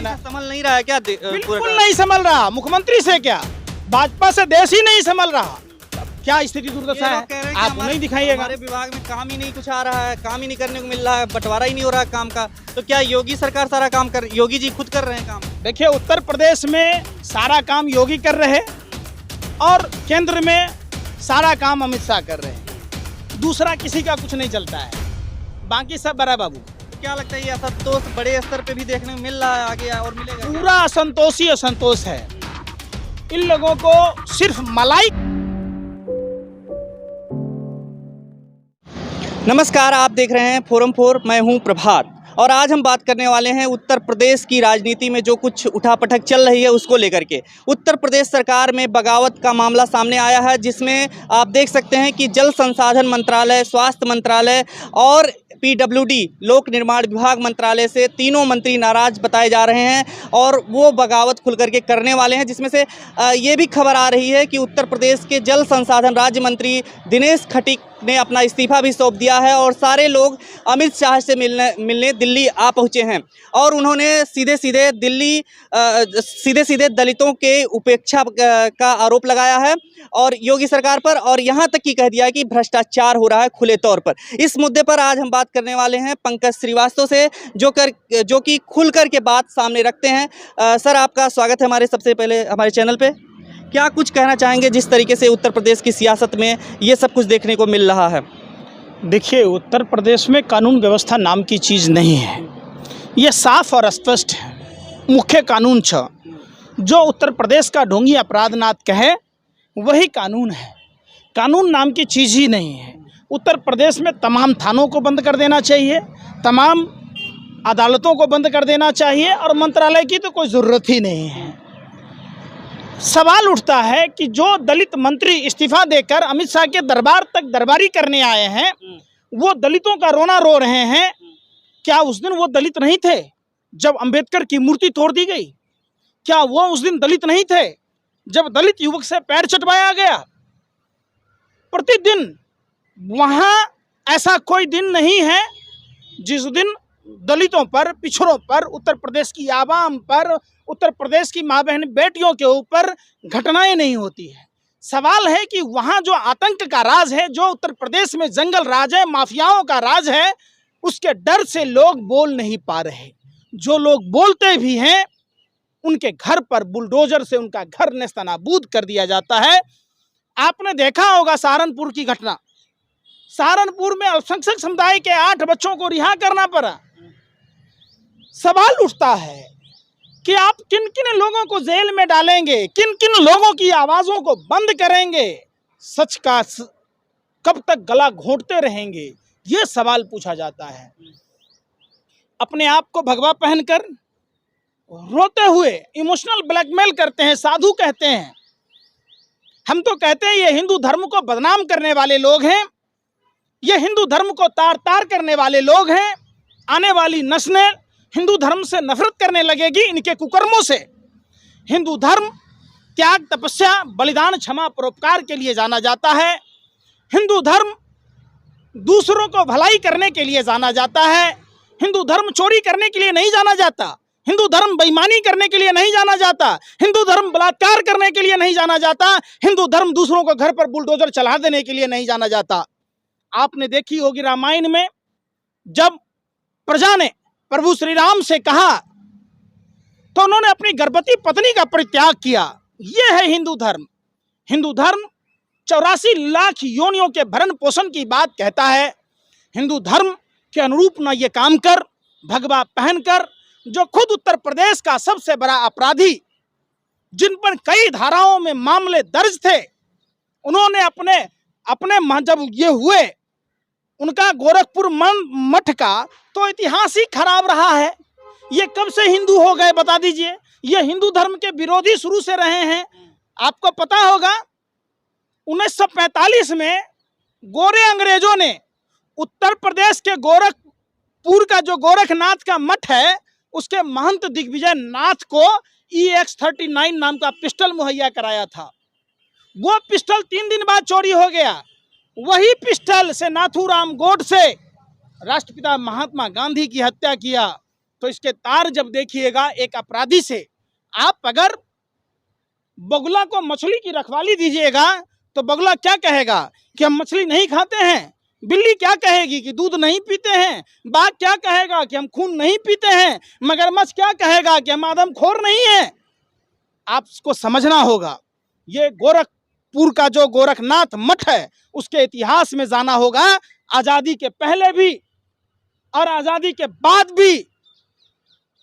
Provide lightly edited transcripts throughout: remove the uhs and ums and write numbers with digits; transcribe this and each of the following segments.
ना। संभल नहीं रहा है क्या बिल्कुल नहीं संभल रहा। मुख्यमंत्री से क्या, भाजपा से देश ही नहीं संभल रहा। क्या स्थिति दुर्दशा है, आप नहीं दिखाइएगा। हमारे विभाग में काम ही नहीं कुछ आ रहा है, काम ही नहीं करने को मिल रहा है, बंटवारा ही नहीं हो रहा है काम का। तो क्या योगी सरकार सारा काम कर, योगी जी खुद कर रहे हैं काम? देखिए, उत्तर प्रदेश में सारा काम योगी कर रहे और केंद्र में सारा काम अमित शाह कर रहे हैं। दूसरा किसी का कुछ नहीं चलता है, बाकी सब बड़ा बाबू। तो क्या लगता है ये असंतोष बड़े स्तर पे भी देखने को मिल रहा है, आगे और मिलेगा? पूरा असंतोष ही असंतोष है। इन लोगों को सिर्फ मलाई। नमस्कार, आप देख रहे हैं फोरम 4, मैं हूं प्रभात और आज हम बात करने वाले हैं उत्तर प्रदेश की राजनीति में जो कुछ उठापटक चल रही है उसको लेकर के। उत्तर प्रदेश सरकार में बगावत का मामला सामने आया है, जिसमें आप देख सकते हैं कि जल संसाधन मंत्रालय, स्वास्थ्य मंत्रालय और PWD लोक निर्माण विभाग मंत्रालय से तीनों मंत्री नाराज बताए जा रहे हैं और वो बगावत खुल करके करने वाले हैं, जिसमें से ये भी खबर आ रही है कि उत्तर प्रदेश के जल संसाधन राज्य मंत्री दिनेश खटीक ने अपना इस्तीफा भी सौंप दिया है और सारे लोग अमित शाह से मिलने दिल्ली आ पहुँचे हैं और उन्होंने सीधे सीधे दलितों के उपेक्षा का आरोप लगाया है और योगी सरकार पर, और यहाँ तक कि कह दिया कि भ्रष्टाचार हो रहा है खुले तौर पर। इस मुद्दे पर आज हम बात करने वाले हैं पंकज श्रीवास्तव से, जो कि खुल कर के बात सामने रखते हैं। सर, आपका स्वागत है सबसे पहले हमारे चैनल पे। क्या कुछ कहना चाहेंगे जिस तरीके से उत्तर प्रदेश की सियासत में ये सब कुछ देखने को मिल रहा है? देखिए, उत्तर प्रदेश में कानून व्यवस्था नाम की चीज़ नहीं है, ये साफ और स्पष्ट है। मुख्य कानून छ जो उत्तर प्रदेश का ढोंगी अपराधनाथ कहे वही कानून है। कानून नाम की चीज़ ही नहीं है। उत्तर प्रदेश में तमाम थानों को बंद कर देना चाहिए, तमाम अदालतों को बंद कर देना चाहिए और मंत्रालय की तो कोई ज़रूरत ही नहीं है। सवाल उठता है कि जो दलित मंत्री इस्तीफा देकर अमित शाह के दरबार तक दरबारी करने आए हैं, वो दलितों का रोना रो रहे हैं। क्या उस दिन वो दलित नहीं थे जब अंबेडकर की मूर्ति तोड़ दी गई? क्या वो उस दिन दलित नहीं थे जब दलित युवक से पैर चटवाया गया? प्रतिदिन वहाँ ऐसा कोई दिन नहीं है जिस दिन दलितों पर, पिछड़ों पर, उत्तर प्रदेश की आवाम पर, उत्तर प्रदेश की माँ बहन बेटियों के ऊपर घटनाएं नहीं होती है। सवाल है कि वहाँ जो आतंक का राज है, जो उत्तर प्रदेश में जंगल राज है, माफियाओं का राज है, उसके डर से लोग बोल नहीं पा रहे। जो लोग बोलते भी हैं उनके घर पर बुलडोजर से उनका घर नेस्तनाबूद कर दिया जाता है। आपने देखा होगा सहारनपुर की घटना। सहारनपुर में अल्पसंख्यक समुदाय के 8 बच्चों को रिहा करना पड़ा। सवाल उठता है कि आप किन किन लोगों को जेल में डालेंगे, किन किन लोगों की आवाज़ों को बंद करेंगे, सच का कब तक गला घोंटते रहेंगे, ये सवाल पूछा जाता है। अपने आप को भगवा पहनकर रोते हुए इमोशनल ब्लैकमेल करते हैं, साधु कहते हैं। हम तो कहते हैं ये हिंदू धर्म को बदनाम करने वाले लोग हैं, ये हिंदू धर्म को तार तार करने वाले लोग हैं। आने वाली नस्लें हिंदू धर्म से नफरत करने लगेगी इनके कुकर्मों से। हिंदू धर्म त्याग, तपस्या, बलिदान, क्षमा, परोपकार के लिए जाना जाता है। हिंदू धर्म दूसरों को भलाई करने के लिए जाना जाता है। हिंदू धर्म चोरी करने के लिए नहीं जाना जाता। हिंदू धर्म बेईमानी करने के लिए नहीं जाना जाता। हिंदू धर्म बलात्कार करने के लिए नहीं जाना जाता। हिंदू धर्म दूसरों को घर पर बुलडोजर चला देने के लिए नहीं जाना जाता। आपने देखी होगी रामायण में जब प्रजा ने प्रभु श्री राम से कहा तो उन्होंने अपनी गर्भवती पत्नी का परित्याग किया। यह है हिंदू धर्म। हिंदू धर्म 84 लाख योनियों के भरण पोषण की बात कहता है। हिंदू धर्म के अनुरूप न ये काम कर, भगवा पहनकर, जो खुद उत्तर प्रदेश का सबसे बड़ा अपराधी, जिन पर कई धाराओं में मामले दर्ज थे, उन्होंने अपने जब ये हुए उनका गोरखपुर मठ का तो इतिहास ही खराब रहा है। ये कब से हिंदू हो गए बता दीजिए? ये हिंदू धर्म के विरोधी शुरू से रहे हैं। आपको पता होगा 1945 में गोरे अंग्रेजों ने उत्तर प्रदेश के गोरखपुर का जो गोरखनाथ का मठ है, उसके महंत दिग्विजय नाथ को EX-39 नाम का पिस्टल मुहैया कराया था। वो पिस्टल 3 दिन बाद चोरी हो गया। वही पिस्टल से नाथूराम गोडसे, राष्ट्रपिता महात्मा गांधी की हत्या किया। तो इसके तार जब देखिएगा, एक अपराधी से आप अगर बगुला को मछली की रखवाली दीजिएगा तो बगुला क्या कहेगा कि हम मछली नहीं खाते हैं। बिल्ली क्या कहेगी कि दूध नहीं पीते हैं। बाघ क्या कहेगा कि हम खून नहीं पीते हैं। मगरमच्छ क्या कहेगा कि हम आदमखोर नहीं हैं। आपको समझना होगा, ये गोरखपुर का जो गोरखनाथ मठ है उसके इतिहास में जाना होगा, आज़ादी के पहले भी और आज़ादी के बाद भी।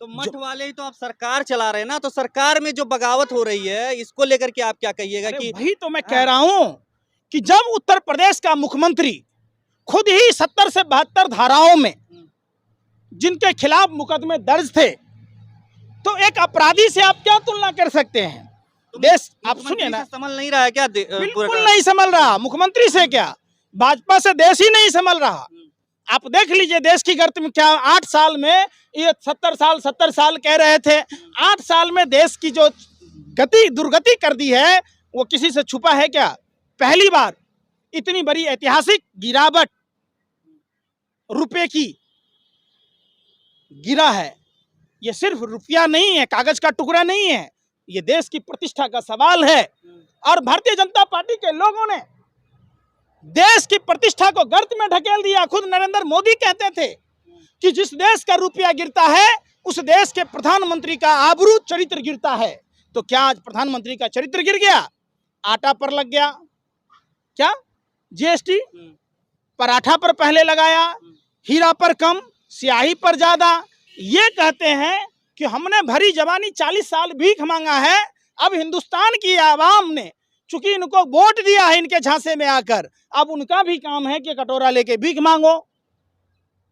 तो मठ वाले ही तो आप सरकार चला रहे हैं ना, तो सरकार में जो बगावत हो रही है इसको लेकर के आप क्या कहिएगा? कि वही तो मैं कह रहा हूं कि जब उत्तर प्रदेश का मुख्यमंत्री खुद ही 70 से 72 धाराओं में जिनके खिलाफ मुकदमे दर्ज थे, तो एक अपराधी से आप क्या तुलना कर सकते हैं? तो देश, आप सुनिए ना, संभल नहीं रहा है क्या? बिल्कुल नहीं संभल रहा। मुख्यमंत्री से क्या, भाजपा से देश ही नहीं संभल रहा। आप देख लीजिए देश की गर्त में क्या 8 साल में, ये 70 साल कह रहे थे, 8 साल में देश की जो दुर्गति कर दी है वो किसी से छुपा है क्या? पहली बार इतनी बड़ी ऐतिहासिक गिरावट रुपए की गिरा है। ये सिर्फ रुपया नहीं है, कागज का टुकड़ा नहीं है, ये देश की प्रतिष्ठा का सवाल है। और भारतीय जनता पार्टी के लोगों ने देश की प्रतिष्ठा को गर्त में ढकेल दिया। खुद नरेंद्र मोदी कहते थे कि जिस देश का रुपया गिरता है उस देश के प्रधानमंत्री का आबरू चरित्र गिरता है। तो क्या आज प्रधानमंत्री का चरित्र गिर गया? आटा पर लग गया क्या जीएसटी? पराठा पर पहले लगाया, हीरा पर कम, स्याही पर ज्यादा। ये कहते हैं कि हमने भरी जवानी 40 साल भीख मांगा है। अब हिंदुस्तान की आवाम ने चूंकि इनको वोट दिया है इनके झांसे में आकर, अब उनका भी काम है कि कटोरा लेके भीख मांगो।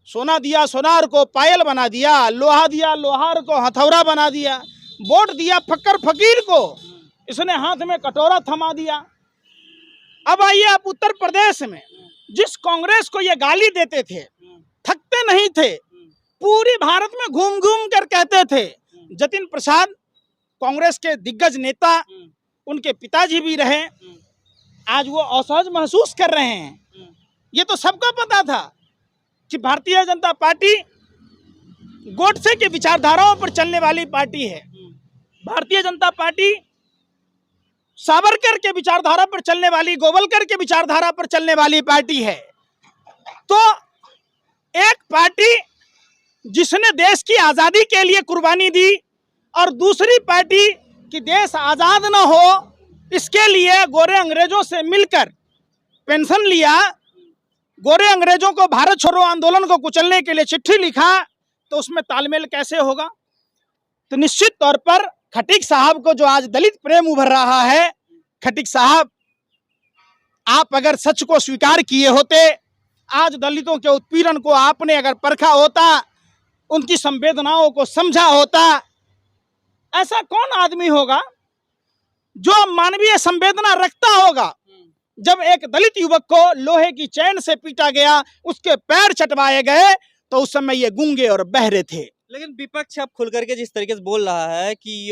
सोना दिया सोनार को पायल बना दिया, लोहा दिया लोहार को हथौड़ा बना दिया, वोट दिया फक्कर फकीर को, इसने हाथ में कटोरा थमा दिया। अब आइए आप उत्तर प्रदेश में जिस कांग्रेस को ये गाली देते थे, थकते नहीं थे, पूरी भारत में घूम घूम कर कहते थे। जतिन प्रसाद कांग्रेस के दिग्गज नेता, उनके पिताजी भी रहे, आज वो असहज महसूस कर रहे हैं। ये तो सबको पता था कि भारतीय जनता पार्टी गोडसे की विचारधाराओं पर चलने वाली पार्टी है। भारतीय जनता पार्टी सावरकर के विचारधारा पर चलने वाली, गोवलकर के विचारधारा पर चलने वाली पार्टी है। तो एक पार्टी जिसने देश की आज़ादी के लिए कुर्बानी दी और दूसरी पार्टी कि देश आज़ाद न हो इसके लिए गोरे अंग्रेजों से मिलकर पेंशन लिया, गोरे अंग्रेजों को भारत छोड़ो आंदोलन को कुचलने के लिए चिट्ठी लिखा, तो उसमें तालमेल कैसे होगा? तो निश्चित तौर पर खटीक साहब को जो आज दलित प्रेम उभर रहा है, खटीक साहब आप अगर सच को स्वीकार किए होते, आज दलितों के उत्पीड़न को आपने अगर परखा होता, उनकी संवेदनाओं को समझा होता, ऐसा कौन आदमी होगा जो मानवीय संवेदना रखता होगा? जब एक दलित युवक को लोहे की चैन से पीटा गया, उसके पैर चटवाए गए, तो उस समय ये गूंगे और बहरे थे। लेकिन विपक्ष अब खुल करके जिस तरीके से बोल रहा है कि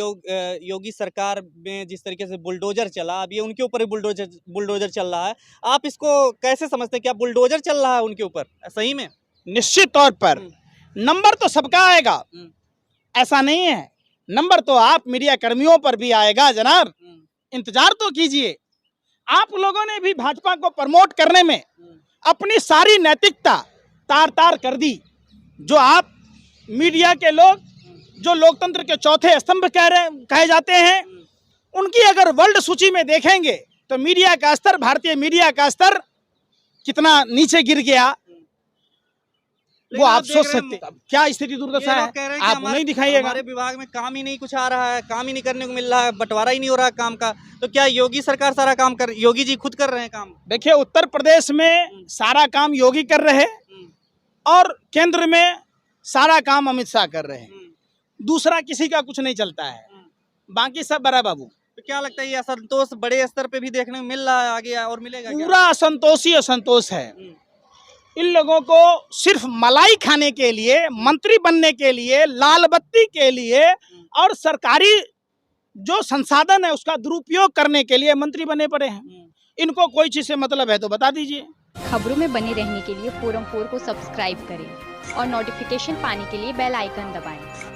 योगी सरकार में जिस तरीके से बुलडोजर चला, अब ये उनके ऊपर ही बुलडोजर चल रहा है। आप इसको कैसे समझते हैं? क्या बुलडोजर चल रहा है उनके ऊपर सही में? निश्चित तौर पर नंबर तो सबका आएगा, ऐसा नहीं है। नंबर तो आप मीडिया कर्मियों पर भी आएगा जनाब, इंतजार तो कीजिए। आप लोगों ने भी भाजपा को प्रमोट करने में अपनी सारी नैतिकता तार तार कर दी। जो आप मीडिया के लोग जो लोकतंत्र के चौथे स्तंभ कहे जाते हैं, उनकी अगर वर्ल्ड सूची में देखेंगे तो मीडिया का स्तर, भारतीय मीडिया का स्तर कितना नीचे गिर गया वो आप सोच सकते हैं। क्या स्थिति दुर्दशा है, आप नहीं दिखाइएगा। हमारे विभाग में काम ही नहीं कुछ आ रहा है, काम ही नहीं करने को मिल रहा है, बंटवारा ही नहीं हो रहा है काम का। तो क्या योगी सरकार सारा काम कर, योगी जी खुद कर रहे हैं काम? देखिए उत्तर प्रदेश में सारा काम योगी कर रहे हैं और केंद्र में सारा काम अमित शाह कर रहे हैं। दूसरा किसी का कुछ नहीं चलता है, बाकी सब बड़ा बाबू। तो क्या लगता है ये असंतोष बड़े स्तर पे भी देखने को मिल रहा है, आगे और मिलेगा? पूरा असंतोष ही असंतोष है। इन लोगों को सिर्फ मलाई खाने के लिए, मंत्री बनने के लिए, लाल बत्ती के लिए और सरकारी जो संसाधन है उसका दुरुपयोग करने के लिए मंत्री बने पड़े हैं। इनको कोई चीज से मतलब है तो बता दीजिए। खबरों में बने रहने के लिए फोरम 4 को सब्सक्राइब करें और नोटिफिकेशन पाने के लिए बेल आइकन दबाएं।